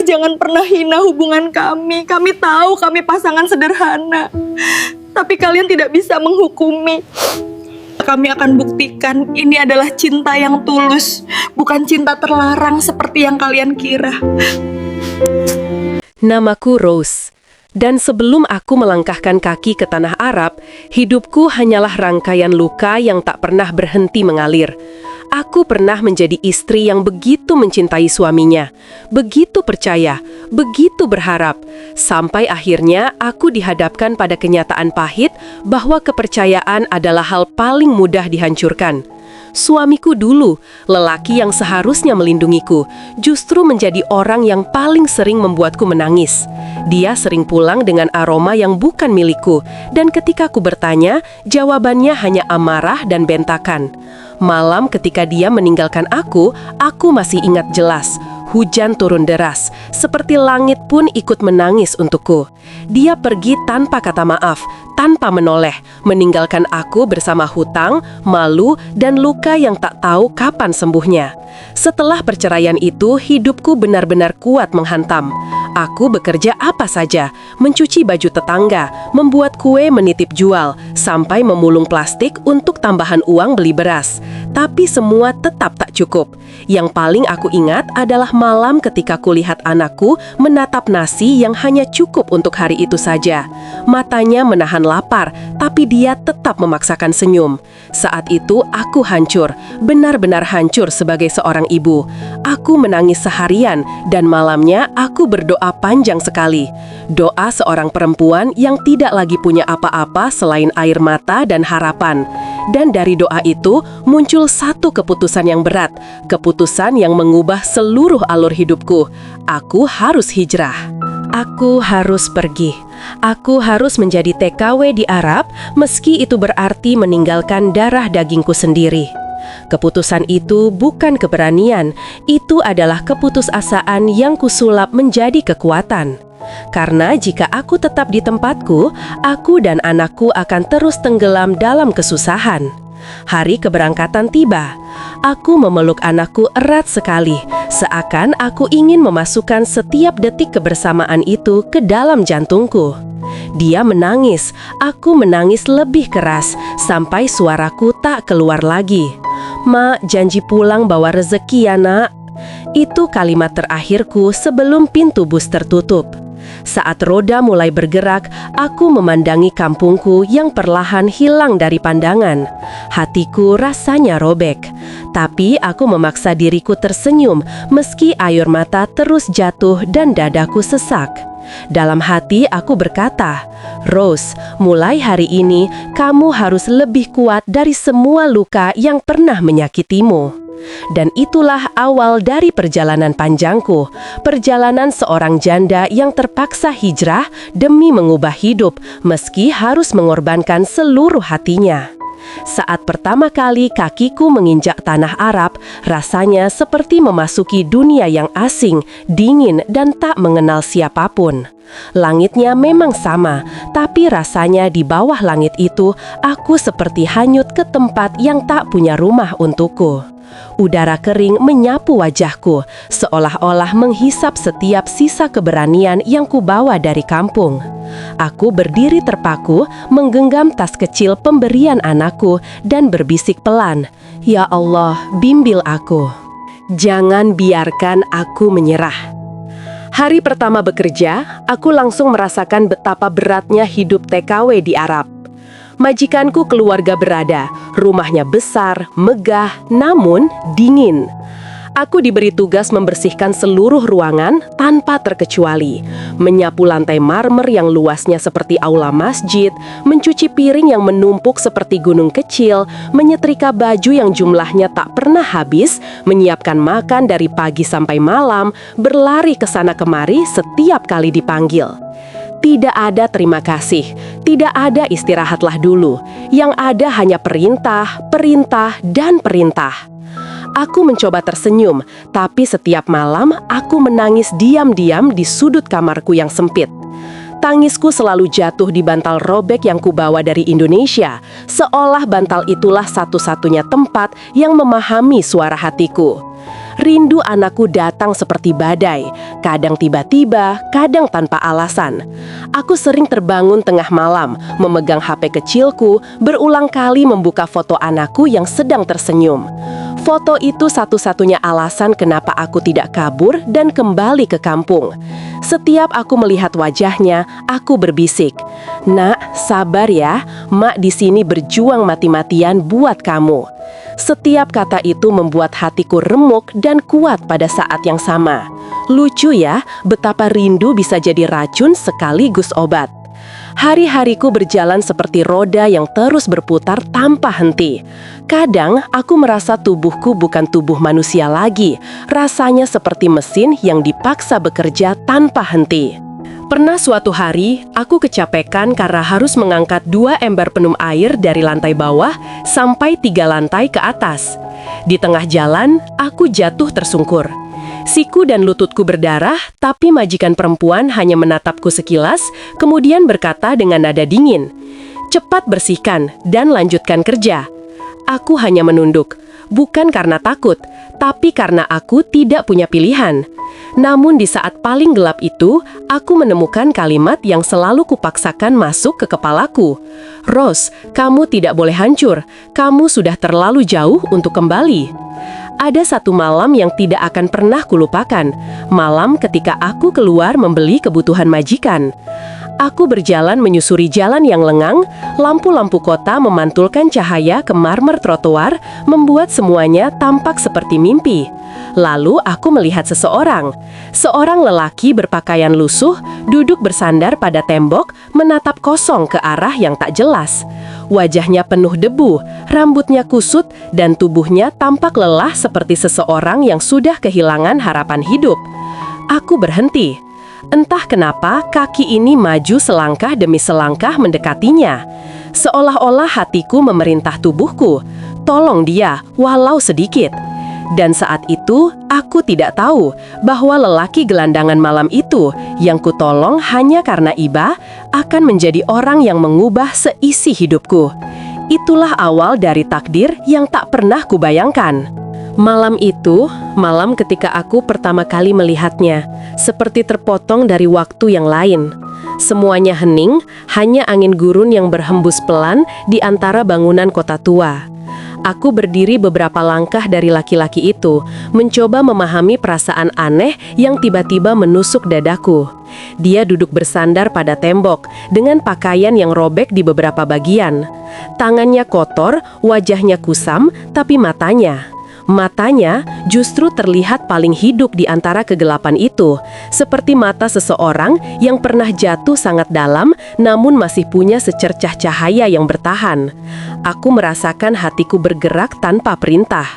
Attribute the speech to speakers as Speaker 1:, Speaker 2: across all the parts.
Speaker 1: Jangan pernah hina hubungan kami. Kami tahu kami pasangan sederhana. Tapi kalian tidak bisa menghukumi. Kami akan buktikan ini adalah cinta yang tulus, bukan cinta terlarang seperti yang kalian kira.
Speaker 2: Namaku Rose, dan sebelum aku melangkahkan kaki ke tanah Arab, hidupku hanyalah rangkaian luka yang tak pernah berhenti mengalir. Aku pernah menjadi istri yang begitu mencintai suaminya, begitu percaya, begitu berharap, sampai akhirnya aku dihadapkan pada kenyataan pahit bahwa kepercayaan adalah hal paling mudah dihancurkan. Suamiku dulu, lelaki yang seharusnya melindungiku, justru menjadi orang yang paling sering membuatku menangis. Dia sering pulang dengan aroma yang bukan milikku, dan ketika ku bertanya, jawabannya hanya amarah dan bentakan. Malam ketika dia meninggalkan aku masih ingat jelas. Hujan turun deras, seperti langit pun ikut menangis untukku. Dia pergi tanpa kata maaf, tanpa menoleh, meninggalkan aku bersama hutang, malu, dan luka yang tak tahu kapan sembuhnya. Setelah perceraian itu, hidupku benar-benar kuat menghantam. Aku bekerja apa saja, mencuci baju tetangga, membuat kue menitip jual, sampai memulung plastik untuk tambahan uang beli beras. Tapi semua tetap tak cukup. Yang paling aku ingat adalah malam ketika kulihat anakku menatap nasi yang hanya cukup untuk hari itu saja. Matanya menahan lapar, tapi dia tetap memaksakan senyum. Saat itu aku hancur, benar-benar hancur sebagai seorang ibu. Aku menangis seharian, dan malamnya aku berdoa panjang sekali. Doa seorang perempuan yang tidak lagi punya apa-apa selain air mata dan harapan. Dan dari doa itu muncul satu keputusan yang berat, keputusan yang mengubah seluruh alur hidupku. Aku harus hijrah. Aku harus pergi. Aku harus menjadi TKW di Arab, meski itu berarti meninggalkan darah dagingku sendiri. Keputusan itu bukan keberanian, itu adalah keputusasaan yang kusulap menjadi kekuatan. Karena jika aku tetap di tempatku, aku dan anakku akan terus tenggelam dalam kesusahan. Hari keberangkatan tiba. Aku memeluk anakku erat sekali, seakan aku ingin memasukkan setiap detik kebersamaan itu ke dalam jantungku. Dia menangis, aku menangis lebih keras, sampai suaraku tak keluar lagi. "Mak, janji pulang bawa rezeki ya, Nak." Itu kalimat terakhirku sebelum pintu bus tertutup. Saat roda mulai bergerak, aku memandangi kampungku yang perlahan hilang dari pandangan. Hatiku rasanya robek. Tapi aku memaksa diriku tersenyum, meski air mata terus jatuh dan dadaku sesak. Dalam hati aku berkata, "Rose, mulai hari ini kamu harus lebih kuat dari semua luka yang pernah menyakitimu." Dan itulah awal dari perjalanan panjangku, perjalanan seorang janda yang terpaksa hijrah demi mengubah hidup, meski harus mengorbankan seluruh hatinya. Saat pertama kali kakiku menginjak tanah Arab, rasanya seperti memasuki dunia yang asing, dingin, dan tak mengenal siapapun. Langitnya memang sama, tapi rasanya di bawah langit itu, aku seperti hanyut ke tempat yang tak punya rumah untukku. Udara kering menyapu wajahku, seolah-olah menghisap setiap sisa keberanian yang kubawa dari kampung. Aku berdiri terpaku, menggenggam tas kecil pemberian anakku, dan berbisik pelan, "Ya Allah, bimbing aku. Jangan biarkan aku menyerah." Hari pertama bekerja, aku langsung merasakan betapa beratnya hidup TKW di Arab. Majikanku keluarga berada, rumahnya besar, megah, namun dingin. Aku diberi tugas membersihkan seluruh ruangan tanpa terkecuali, menyapu lantai marmer yang luasnya seperti aula masjid, mencuci piring yang menumpuk seperti gunung kecil, menyetrika baju yang jumlahnya tak pernah habis, menyiapkan makan dari pagi sampai malam, berlari ke sana kemari setiap kali dipanggil. Tidak ada terima kasih, tidak ada istirahatlah dulu. Yang ada hanya perintah, perintah, dan perintah. Aku mencoba tersenyum, tapi setiap malam aku menangis diam-diam di sudut kamarku yang sempit. Tangisku selalu jatuh di bantal robek yang kubawa dari Indonesia, seolah bantal itulah satu-satunya tempat yang memahami suara hatiku. rindu anakku datang seperti badai, kadang tiba-tiba, kadang tanpa alasan. Aku sering terbangun tengah malam, memegang HP kecilku, berulang kali membuka foto anakku yang sedang tersenyum. Foto itu satu-satunya alasan kenapa aku tidak kabur dan kembali ke kampung. Setiap aku melihat wajahnya, aku berbisik, "Nak, sabar ya, Mak di sini berjuang mati-matian buat kamu." Setiap kata itu membuat hatiku remuk dan kuat pada saat yang sama. Lucu ya, betapa rindu bisa jadi racun sekaligus obat. Hari-hariku berjalan seperti roda yang terus berputar tanpa henti. Kadang aku merasa tubuhku bukan tubuh manusia lagi, rasanya seperti mesin yang dipaksa bekerja tanpa henti. Pernah suatu hari, aku kecapekan karena harus mengangkat 2 ember penuh air dari lantai bawah sampai 3 lantai ke atas. Di tengah jalan, aku jatuh tersungkur. Siku dan lututku berdarah, tapi majikan perempuan hanya menatapku sekilas, kemudian berkata dengan nada dingin, "Cepat bersihkan dan lanjutkan kerja." Aku hanya menunduk, bukan karena takut, tapi karena aku tidak punya pilihan. Namun di saat paling gelap itu, aku menemukan kalimat yang selalu kupaksakan masuk ke kepalaku. "Rose, kamu tidak boleh hancur, kamu sudah terlalu jauh untuk kembali." Ada satu malam yang tidak akan pernah kulupakan, malam ketika aku keluar membeli kebutuhan majikan. Aku berjalan menyusuri jalan yang lengang, lampu-lampu kota memantulkan cahaya ke marmer trotoar, membuat semuanya tampak seperti mimpi. Lalu aku melihat seorang lelaki berpakaian lusuh, duduk bersandar pada tembok, menatap kosong ke arah yang tak jelas. Wajahnya penuh debu, rambutnya kusut, dan tubuhnya tampak lelah seperti seseorang yang sudah kehilangan harapan hidup. Aku berhenti. Entah kenapa kaki ini maju selangkah demi selangkah mendekatinya. Seolah-olah hatiku memerintah tubuhku, "Tolong dia, walau sedikit." Dan saat itu, aku tidak tahu bahwa lelaki gelandangan malam itu yang kutolong hanya karena iba akan menjadi orang yang mengubah seisi hidupku. Itulah awal dari takdir yang tak pernah kubayangkan. Malam itu, malam ketika aku pertama kali melihatnya, seperti terpotong dari waktu yang lain. Semuanya hening, hanya angin gurun yang berhembus pelan di antara bangunan kota tua. Aku berdiri beberapa langkah dari laki-laki itu, mencoba memahami perasaan aneh yang tiba-tiba menusuk dadaku. Dia duduk bersandar pada tembok, dengan pakaian yang robek di beberapa bagian. Tangannya kotor, wajahnya kusam, tapi matanya justru terlihat paling hidup di antara kegelapan itu, seperti mata seseorang yang pernah jatuh sangat dalam, namun masih punya secercah cahaya yang bertahan. Aku merasakan hatiku bergerak tanpa perintah.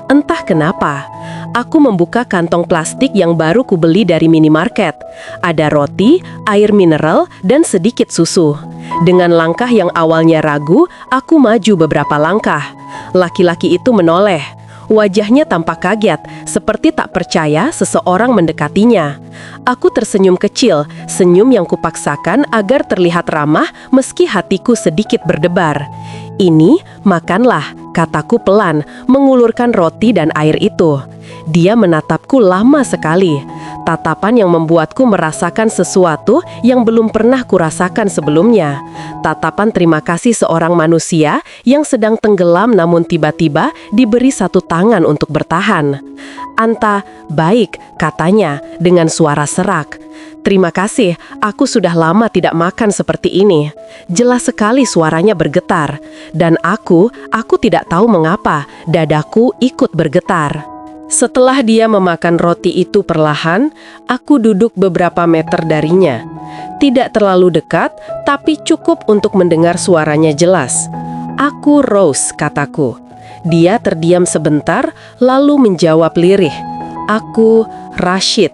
Speaker 2: Entah kenapa, aku membuka kantong plastik yang baru kubeli dari minimarket. Ada roti, air mineral, dan sedikit susu. Dengan langkah yang awalnya ragu, aku maju beberapa langkah. Laki-laki itu menoleh. Wajahnya tampak kaget, seperti tak percaya seseorang mendekatinya. Aku tersenyum kecil, senyum yang kupaksakan agar terlihat ramah meski hatiku sedikit berdebar. "Ini, makanlah," kataku pelan, mengulurkan roti dan air itu. Dia menatapku lama sekali. Tatapan yang membuatku merasakan sesuatu yang belum pernah kurasakan sebelumnya. Tatapan terima kasih seorang manusia yang sedang tenggelam namun tiba-tiba diberi satu tangan untuk bertahan. "Anta, baik," katanya dengan suara serak. "Terima kasih, aku sudah lama tidak makan seperti ini." Jelas sekali suaranya bergetar. Dan aku tidak tahu mengapa, dadaku ikut bergetar. Setelah dia memakan roti itu perlahan, aku duduk beberapa meter darinya. Tidak terlalu dekat, tapi cukup untuk mendengar suaranya jelas. "Aku Rose," kataku. Dia terdiam sebentar, lalu menjawab lirih. "Aku Rashid."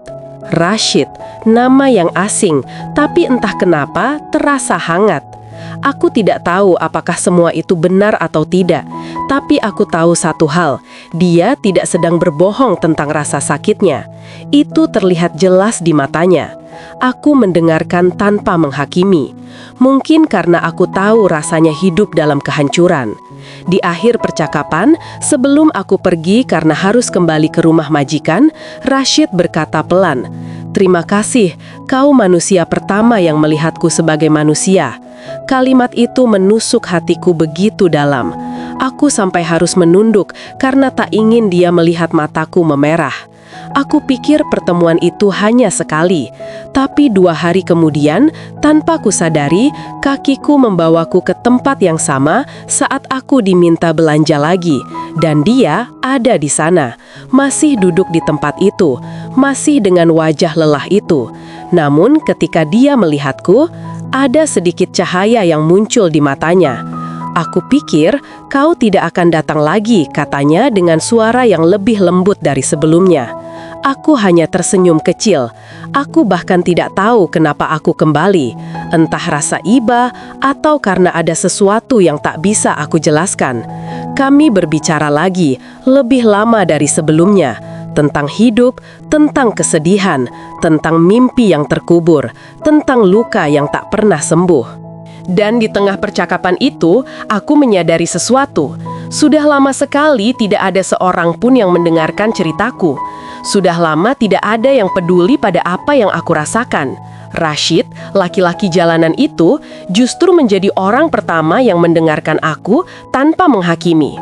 Speaker 2: Rashid, nama yang asing, tapi entah kenapa terasa hangat. Aku tidak tahu apakah semua itu benar atau tidak, tapi aku tahu satu hal, dia tidak sedang berbohong tentang rasa sakitnya. Itu terlihat jelas di matanya. Aku mendengarkan tanpa menghakimi. Mungkin karena aku tahu rasanya hidup dalam kehancuran. Di akhir percakapan, sebelum aku pergi karena harus kembali ke rumah majikan, Rashid berkata pelan, "Terima kasih, kau manusia pertama yang melihatku sebagai manusia." Kalimat itu menusuk hatiku begitu dalam. Aku sampai harus menunduk karena tak ingin dia melihat mataku memerah. Aku pikir pertemuan itu hanya sekali, tapi 2 hari kemudian, tanpa kusadari, kakiku membawaku ke tempat yang sama saat aku diminta belanja lagi. Dan dia ada di sana, masih duduk di tempat itu, masih dengan wajah lelah itu. Namun ketika dia melihatku, ada sedikit cahaya yang muncul di matanya. "Aku pikir kau tidak akan datang lagi," katanya dengan suara yang lebih lembut dari sebelumnya. Aku hanya tersenyum kecil. Aku bahkan tidak tahu kenapa aku kembali. Entah rasa iba atau karena ada sesuatu yang tak bisa aku jelaskan. Kami berbicara lagi, lebih lama dari sebelumnya. Tentang hidup, tentang kesedihan, tentang mimpi yang terkubur, tentang luka yang tak pernah sembuh. Dan di tengah percakapan itu, aku menyadari sesuatu. Sudah lama sekali tidak ada seorang pun yang mendengarkan ceritaku. Sudah lama tidak ada yang peduli pada apa yang aku rasakan. Rashid, laki-laki jalanan itu, justru menjadi orang pertama yang mendengarkan aku tanpa menghakimi.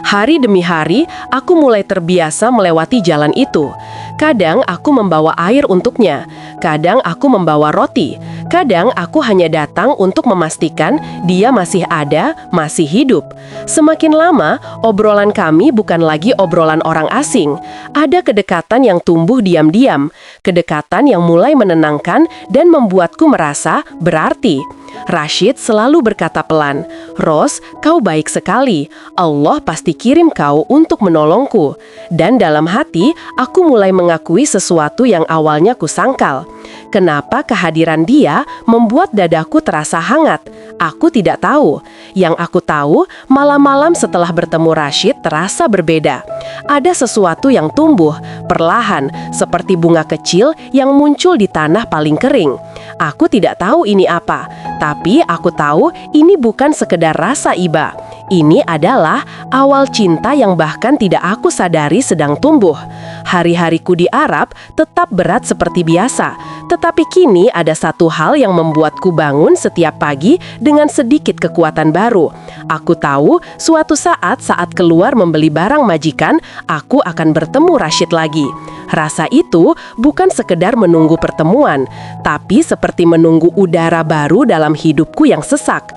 Speaker 2: Hari demi hari, aku mulai terbiasa melewati jalan itu. Kadang aku membawa air untuknya, kadang aku membawa roti, kadang aku hanya datang untuk memastikan dia masih ada, masih hidup. Semakin lama, obrolan kami bukan lagi obrolan orang asing. Ada kedekatan yang tumbuh diam-diam, kedekatan yang mulai menenangkan dan membuatku merasa berarti. Rashid selalu berkata pelan, "Ros, kau baik sekali. Allah pasti kirim kau untuk menolongku." Dan dalam hati, aku mulai mengakui sesuatu yang awalnya kusangkal. Kenapa kehadiran dia membuat dadaku terasa hangat? Aku tidak tahu. Yang aku tahu, malam-malam setelah bertemu Rashid terasa berbeda. Ada sesuatu yang tumbuh, perlahan, seperti bunga kecil yang muncul di tanah paling kering. Aku tidak tahu ini apa, tapi aku tahu ini bukan sekedar rasa iba. Ini adalah awal cinta yang bahkan tidak aku sadari sedang tumbuh. Hari-hariku di Arab tetap berat seperti biasa, tetapi kini ada satu hal yang membuatku bangun setiap pagi dengan sedikit kekuatan baru. Aku tahu suatu saat keluar membeli barang majikan, aku akan bertemu Rashid lagi. Rasa itu bukan sekedar menunggu pertemuan, tapi seperti menunggu udara baru dalam hidupku yang sesak.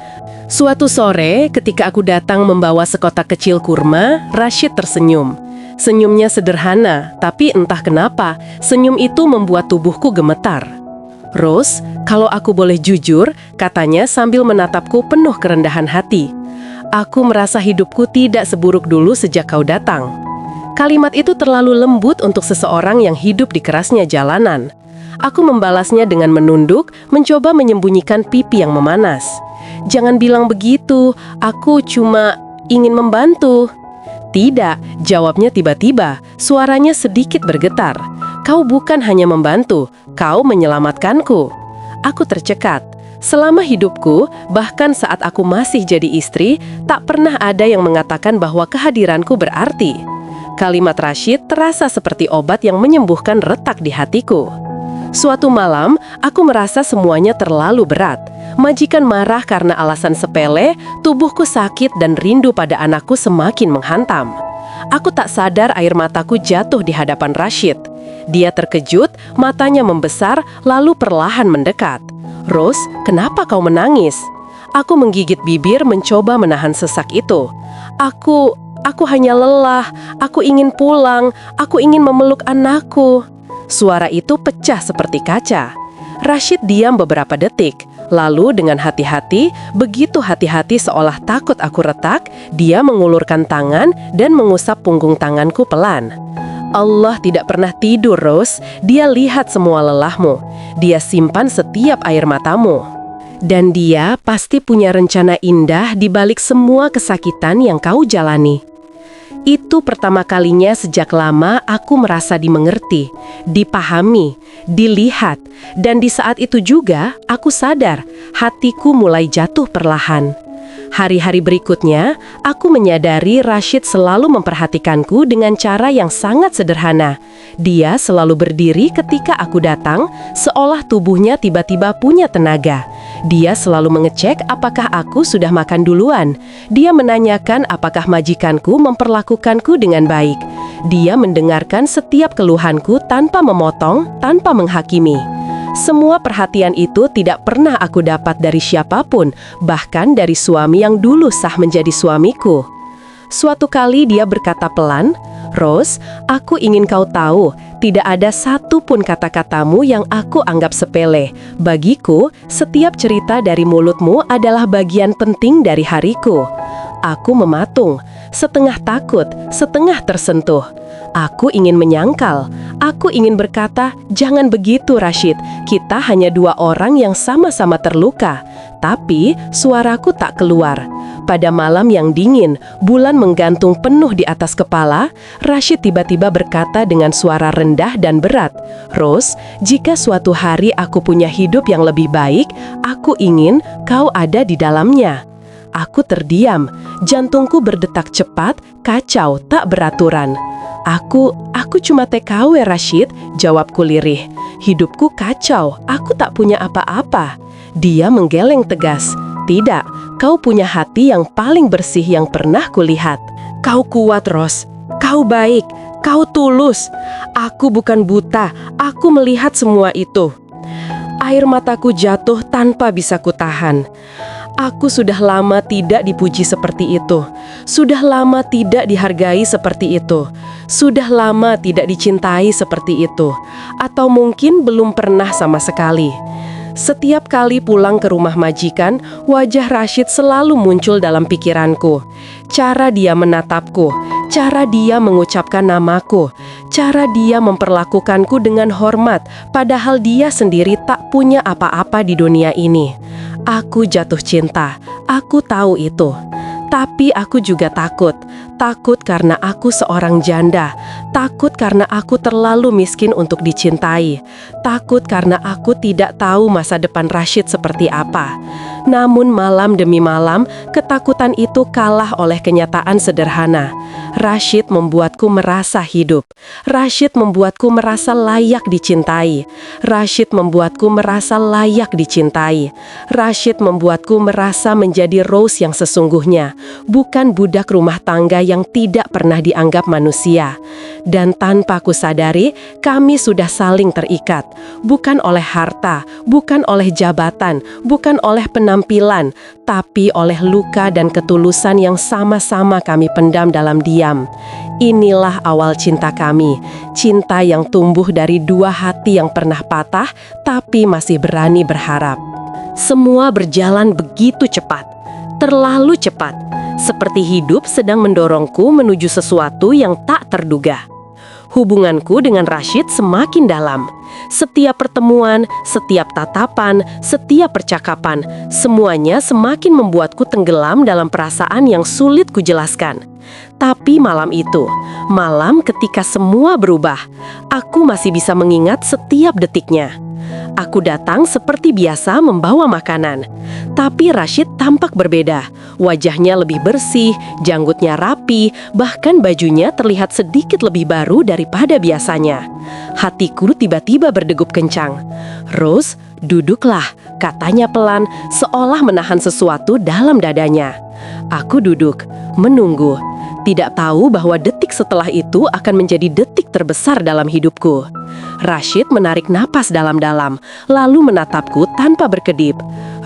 Speaker 2: Suatu sore, ketika aku datang membawa sekotak kecil kurma, Rashid tersenyum. Senyumnya sederhana, tapi entah kenapa, senyum itu membuat tubuhku gemetar. "Ros, kalau aku boleh jujur," katanya sambil menatapku penuh kerendahan hati. "Aku merasa hidupku tidak seburuk dulu sejak kau datang." Kalimat itu terlalu lembut untuk seseorang yang hidup di kerasnya jalanan. Aku membalasnya dengan menunduk, mencoba menyembunyikan pipi yang memanas. "Jangan bilang begitu, aku cuma ingin membantu." "Tidak," jawabnya tiba-tiba, suaranya sedikit bergetar. "Kau bukan hanya membantu, kau menyelamatkanku." Aku tercekat. Selama hidupku, bahkan saat aku masih jadi istri, tak pernah ada yang mengatakan bahwa kehadiranku berarti. Kalimat Rashid terasa seperti obat yang menyembuhkan retak di hatiku. Suatu malam, aku merasa semuanya terlalu berat. Majikan marah karena alasan sepele, tubuhku sakit dan rindu pada anakku semakin menghantam. Aku tak sadar air mataku jatuh di hadapan Rashid. Dia terkejut, matanya membesar, lalu perlahan mendekat. "Ros, kenapa kau menangis?" Aku menggigit bibir mencoba menahan sesak itu. Aku hanya lelah, aku ingin pulang, aku ingin memeluk anakku." Suara itu pecah seperti kaca. Rashid diam beberapa detik. Lalu dengan hati-hati, begitu hati-hati seolah takut aku retak, dia mengulurkan tangan dan mengusap punggung tanganku pelan. "Allah tidak pernah tidur, Ros. Dia lihat semua lelahmu. Dia simpan setiap air matamu." Dan dia pasti punya rencana indah di balik semua kesakitan yang kau jalani. Itu pertama kalinya sejak lama aku merasa dimengerti, dipahami, dilihat, dan di saat itu juga aku sadar hatiku mulai jatuh perlahan. Hari-hari berikutnya, aku menyadari Rashid selalu memperhatikanku dengan cara yang sangat sederhana. Dia selalu berdiri ketika aku datang, seolah tubuhnya tiba-tiba punya tenaga. Dia selalu mengecek apakah aku sudah makan duluan. Dia menanyakan apakah majikanku memperlakukanku dengan baik. Dia mendengarkan setiap keluhanku tanpa memotong, tanpa menghakimi. Semua perhatian itu tidak pernah aku dapat dari siapapun, bahkan dari suami yang dulu sah menjadi suamiku. Suatu kali dia berkata pelan, "Rose, aku ingin kau tahu, tidak ada satu pun kata-katamu yang aku anggap sepele. Bagiku, setiap cerita dari mulutmu adalah bagian penting dari hariku." Aku mematung, setengah takut, setengah tersentuh. Aku ingin menyangkal. Aku ingin berkata, "Jangan begitu, Rashid. Kita hanya dua orang yang sama-sama terluka." Tapi suaraku tak keluar. Pada malam yang dingin, bulan menggantung penuh di atas kepala, Rashid tiba-tiba berkata dengan suara rendah dan berat, "Rose, jika suatu hari aku punya hidup yang lebih baik, aku ingin kau ada di dalamnya." Aku terdiam, jantungku berdetak cepat, kacau, tak beraturan. Aku cuma TKW, Rashid," jawabku lirih. "Hidupku kacau, aku tak punya apa-apa." Dia menggeleng tegas. "Tidak, kau punya hati yang paling bersih yang pernah kulihat. Kau kuat, Rose. Kau baik, kau tulus. Aku bukan buta, aku melihat semua itu." Air mataku jatuh tanpa bisa kutahan. Aku sudah lama tidak dipuji seperti itu. Sudah lama tidak dihargai seperti itu. Sudah lama tidak dicintai seperti itu. Atau mungkin belum pernah sama sekali. Setiap kali pulang ke rumah majikan, wajah Rashid selalu muncul dalam pikiranku. Cara dia menatapku, cara dia mengucapkan namaku, cara dia memperlakukanku dengan hormat, padahal dia sendiri tak punya apa-apa di dunia ini. Aku jatuh cinta, aku tahu itu. Tapi aku juga takut. Takut karena aku seorang janda. Takut karena aku terlalu miskin untuk dicintai. Takut karena aku tidak tahu masa depan Rashid seperti apa. Namun malam demi malam, ketakutan itu kalah oleh kenyataan sederhana. Rashid membuatku merasa hidup. Rashid membuatku merasa layak dicintai. Rashid membuatku merasa layak dicintai. Rashid membuatku merasa menjadi Rose yang sesungguhnya, bukan budak rumah tangga yang tidak pernah dianggap manusia. Dan tanpa ku sadari, kami sudah saling terikat. Bukan oleh harta, bukan oleh jabatan, bukan oleh penampilan, tapi oleh luka dan ketulusan yang sama-sama kami pendam dalam diam. Inilah awal cinta kami, cinta yang tumbuh dari dua hati yang pernah patah, tapi masih berani berharap. Semua berjalan begitu cepat, terlalu cepat, seperti hidup sedang mendorongku menuju sesuatu yang tak terduga. Hubunganku dengan Rashid semakin dalam. Setiap pertemuan, setiap tatapan, setiap percakapan, semuanya semakin membuatku tenggelam dalam perasaan yang sulit kujelaskan. Tapi malam itu, malam ketika semua berubah, aku masih bisa mengingat setiap detiknya. Aku datang seperti biasa membawa makanan. Tapi Rashid tampak berbeda. Wajahnya lebih bersih, janggutnya rapi, bahkan bajunya terlihat sedikit lebih baru daripada biasanya. Hatiku tiba-tiba berdegup kencang. "Rose, duduklah," katanya pelan, seolah menahan sesuatu dalam dadanya. Aku duduk, menunggu. Tidak tahu bahwa detik setelah itu akan menjadi detik terbesar dalam hidupku. Rashid menarik napas dalam-dalam, lalu menatapku tanpa berkedip.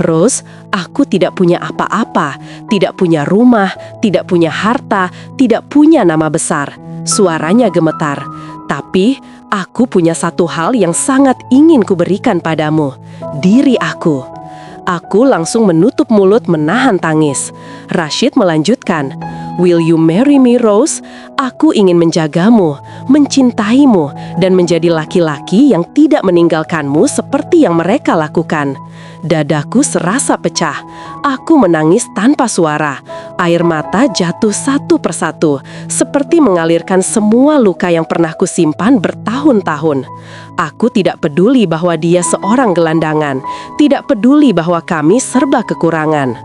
Speaker 2: "Rose, aku tidak punya apa-apa, tidak punya rumah, tidak punya harta, tidak punya nama besar." Suaranya gemetar. "Tapi, aku punya satu hal yang sangat ingin kuberikan padamu, diri aku." Aku langsung menutup mulut menahan tangis. Rashid melanjutkan, "Will you marry me, Rose? Aku ingin menjagamu, mencintaimu, dan menjadi laki-laki yang tidak meninggalkanmu seperti yang mereka lakukan." Dadaku serasa pecah. Aku menangis tanpa suara. Air mata jatuh satu persatu, seperti mengalirkan semua luka yang pernah kusimpan bertahun-tahun. Aku tidak peduli bahwa dia seorang gelandangan, tidak peduli bahwa kami serba kekurangan.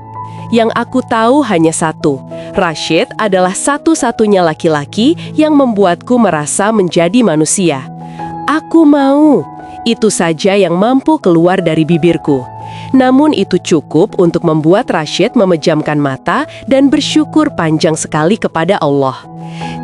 Speaker 2: Yang aku tahu hanya satu, Rashid adalah satu-satunya laki-laki yang membuatku merasa menjadi manusia. Aku mau. Itu saja yang mampu keluar dari bibirku. Namun itu cukup untuk membuat Rashid memejamkan mata dan bersyukur panjang sekali kepada Allah.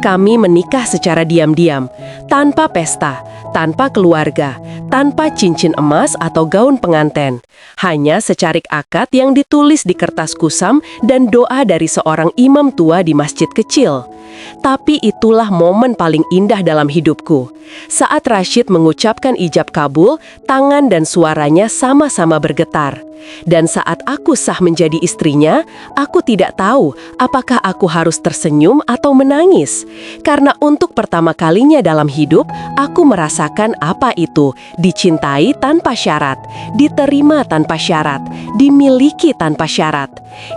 Speaker 2: Kami menikah secara diam-diam, tanpa pesta, tanpa keluarga, tanpa cincin emas atau gaun pengantin. Hanya secarik akad yang ditulis di kertas kusam dan doa dari seorang imam tua di masjid kecil. Tapi itulah momen paling indah dalam hidupku. Saat Rashid mengucapkan ijab kabul, tangan dan suaranya sama-sama bergetar. Dan saat aku sah menjadi istrinya, aku tidak tahu apakah aku harus tersenyum atau menangis. Karena untuk pertama kalinya dalam hidup, aku merasakan apa itu dicintai tanpa syarat, diterima tanpa syarat, dimiliki tanpa syarat.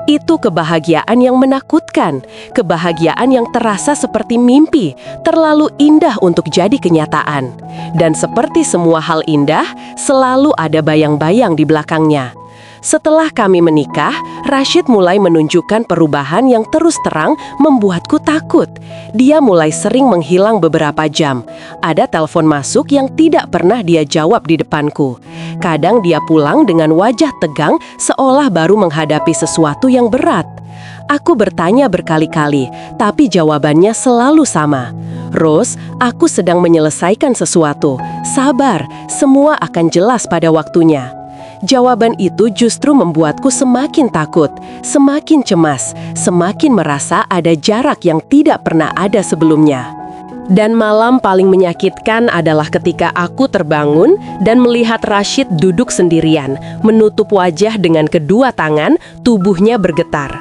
Speaker 2: Itu kebahagiaan yang menakutkan, kebahagiaan yang terasa seperti mimpi, terlalu indah untuk jadi kenyataan. Dan seperti semua hal indah, selalu ada bayang-bayang di belakangnya. Setelah kami menikah, Rashid mulai menunjukkan perubahan yang terus terang membuatku takut. Dia mulai sering menghilang beberapa jam. Ada telepon masuk yang tidak pernah dia jawab di depanku. Kadang dia pulang dengan wajah tegang seolah baru menghadapi sesuatu yang berat. Aku bertanya berkali-kali, tapi jawabannya selalu sama. "Rose, aku sedang menyelesaikan sesuatu. Sabar, semua akan jelas pada waktunya." Jawaban itu justru membuatku semakin takut, semakin cemas, semakin merasa ada jarak yang tidak pernah ada sebelumnya. Dan malam paling menyakitkan adalah ketika aku terbangun dan melihat Rashid duduk sendirian, menutup wajah dengan kedua tangan, tubuhnya bergetar.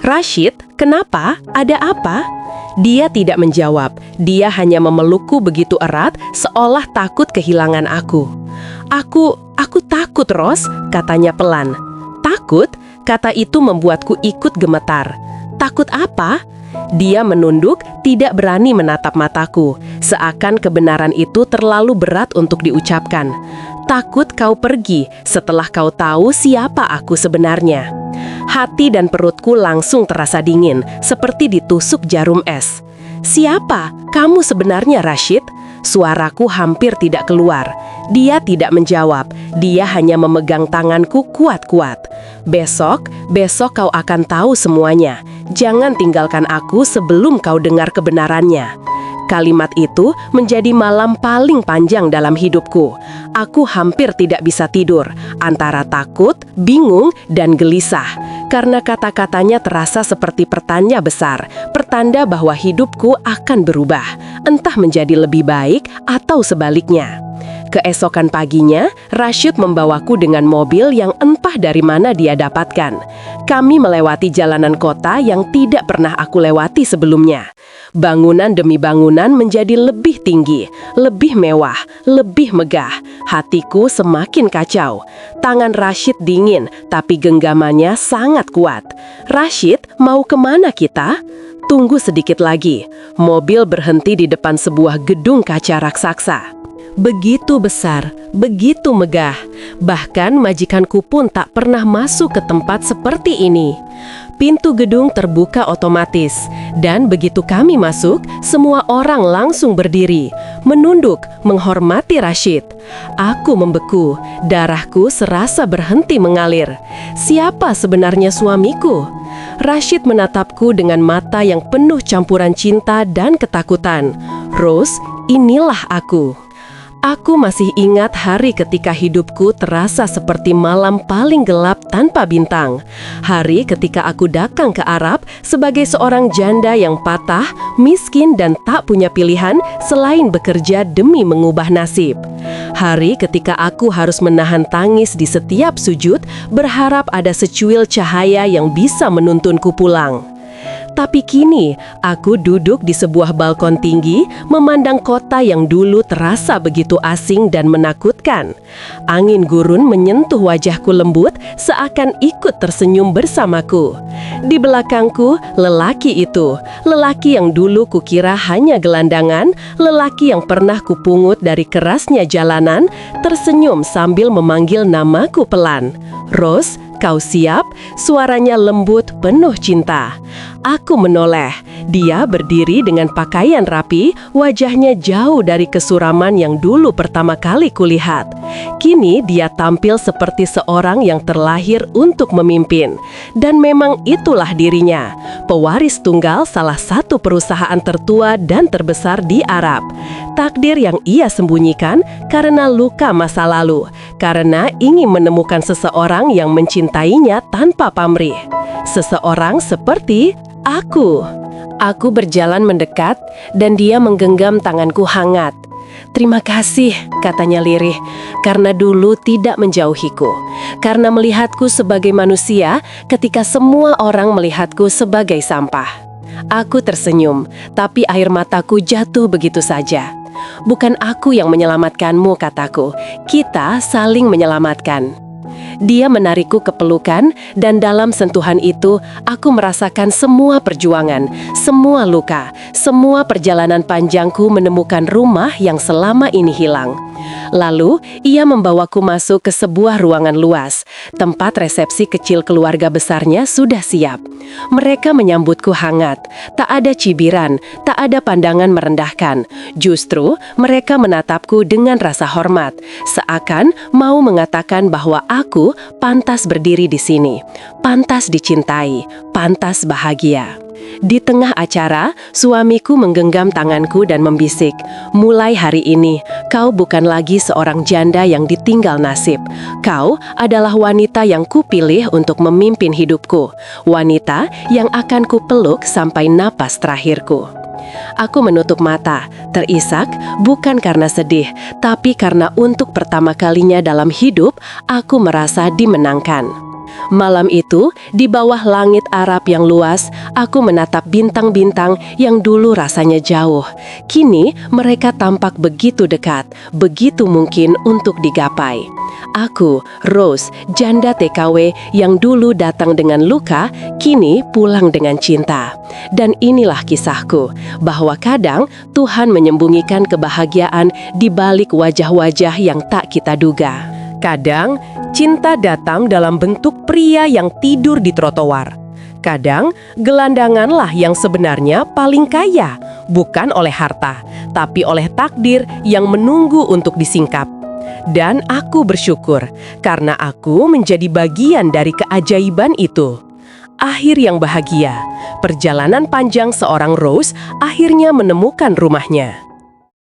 Speaker 2: "Rashid, kenapa? Ada apa?" Dia tidak menjawab, dia hanya memelukku begitu erat, seolah takut kehilangan aku. Aku takut, Ros," katanya pelan. "Takut?" Kata itu membuatku ikut gemetar. "Takut apa?" Dia menunduk, tidak berani menatap mataku, seakan kebenaran itu terlalu berat untuk diucapkan. "Takut kau pergi setelah kau tahu siapa aku sebenarnya." Hati dan perutku langsung terasa dingin, seperti ditusuk jarum es. "Siapa kamu sebenarnya, Rashid?" Suaraku hampir tidak keluar. Dia tidak menjawab. Dia hanya memegang tanganku kuat-kuat. Besok kau akan tahu semuanya. Jangan tinggalkan aku sebelum kau dengar kebenarannya." Kalimat itu menjadi malam paling panjang dalam hidupku. Aku hampir tidak bisa tidur, antara takut, bingung, dan gelisah. Karena kata-katanya terasa seperti pertanda besar, pertanda bahwa hidupku akan berubah, entah menjadi lebih baik atau sebaliknya. Keesokan paginya, Rashid membawaku dengan mobil yang entah dari mana dia dapatkan. Kami melewati jalanan kota yang tidak pernah aku lewati sebelumnya. Bangunan demi bangunan menjadi lebih tinggi, lebih mewah, lebih megah. Hatiku semakin kacau. Tangan Rashid dingin, tapi genggamannya sangat kuat. "Rashid, mau kemana kita?" Tunggu sedikit lagi. Mobil berhenti di depan sebuah gedung kaca raksasa. Begitu besar, begitu megah. Bahkan majikanku pun tak pernah masuk ke tempat seperti ini. Pintu gedung terbuka otomatis, dan begitu kami masuk, semua orang langsung berdiri, menunduk, menghormati Rashid. Aku membeku, darahku serasa berhenti mengalir. Siapa sebenarnya suamiku? Rashid menatapku dengan mata yang penuh campuran cinta dan ketakutan. "Rose, inilah aku." Aku masih ingat hari ketika hidupku terasa seperti malam paling gelap tanpa bintang. Hari ketika aku datang ke Arab sebagai seorang janda yang patah, miskin dan tak punya pilihan selain bekerja demi mengubah nasib. Hari ketika aku harus menahan tangis di setiap sujud, berharap ada secuil cahaya yang bisa menuntunku pulang. Tapi kini, aku duduk di sebuah balkon tinggi, memandang kota yang dulu terasa begitu asing dan menakutkan. Angin gurun menyentuh wajahku lembut, seakan ikut tersenyum bersamaku. Di belakangku, lelaki itu, lelaki yang dulu kukira hanya gelandangan, lelaki yang pernah kupungut dari kerasnya jalanan, tersenyum sambil memanggil namaku pelan. "Rose, kau siap?" Suaranya lembut, penuh cinta. Aku menoleh. Dia berdiri dengan pakaian rapi, wajahnya jauh dari kesuraman yang dulu pertama kali kulihat. Kini dia tampil seperti seorang yang terlahir untuk memimpin. Dan memang itulah dirinya, pewaris tunggal salah satu perusahaan tertua dan terbesar di Arab. Takdir yang ia sembunyikan karena luka masa lalu, karena ingin menemukan seseorang yang mencintainya tanpa pamrih. Seseorang seperti aku. Aku berjalan mendekat dan dia menggenggam tanganku hangat. "Terima kasih," katanya lirih, "karena dulu tidak menjauhiku. Karena melihatku sebagai manusia ketika semua orang melihatku sebagai sampah." Aku tersenyum, tapi air mataku jatuh begitu saja. "Bukan aku yang menyelamatkanmu," kataku. "Kita saling menyelamatkan." Dia menarikku ke pelukan, dan dalam sentuhan itu, aku merasakan semua perjuangan, semua luka, semua perjalanan panjangku menemukan rumah yang selama ini hilang. Lalu, ia membawaku masuk ke sebuah ruangan luas. Tempat resepsi kecil keluarga besarnya sudah siap. Mereka menyambutku hangat. Tak ada cibiran, tak ada pandangan merendahkan. Justru, mereka menatapku dengan rasa hormat, seakan mau mengatakan bahwa aku pantas berdiri di sini, pantas dicintai, pantas bahagia. Di tengah acara, suamiku menggenggam tanganku dan membisik, "Mulai hari ini, kau bukan lagi seorang janda yang ditinggal nasib. Kau adalah wanita yang kupilih untuk memimpin hidupku. Wanita yang akan kupeluk sampai napas terakhirku." Aku menutup mata, terisak bukan karena sedih, tapi karena untuk pertama kalinya dalam hidup, aku merasa dimenangkan. Malam itu, di bawah langit Arab yang luas, aku menatap bintang-bintang yang dulu rasanya jauh. Kini, mereka tampak begitu dekat, begitu mungkin untuk digapai. Aku, Rose, janda TKW yang dulu datang dengan luka, kini pulang dengan cinta. Dan inilah kisahku, bahwa kadang Tuhan menyembunyikan kebahagiaan di balik wajah-wajah yang tak kita duga. Kadang, cinta datang dalam bentuk pria yang tidur di trotoar. Kadang, gelandanganlah yang sebenarnya paling kaya, bukan oleh harta, tapi oleh takdir yang menunggu untuk disingkap. Dan aku bersyukur, karena aku menjadi bagian dari keajaiban itu. Akhir yang bahagia, perjalanan panjang seorang Rose akhirnya menemukan rumahnya.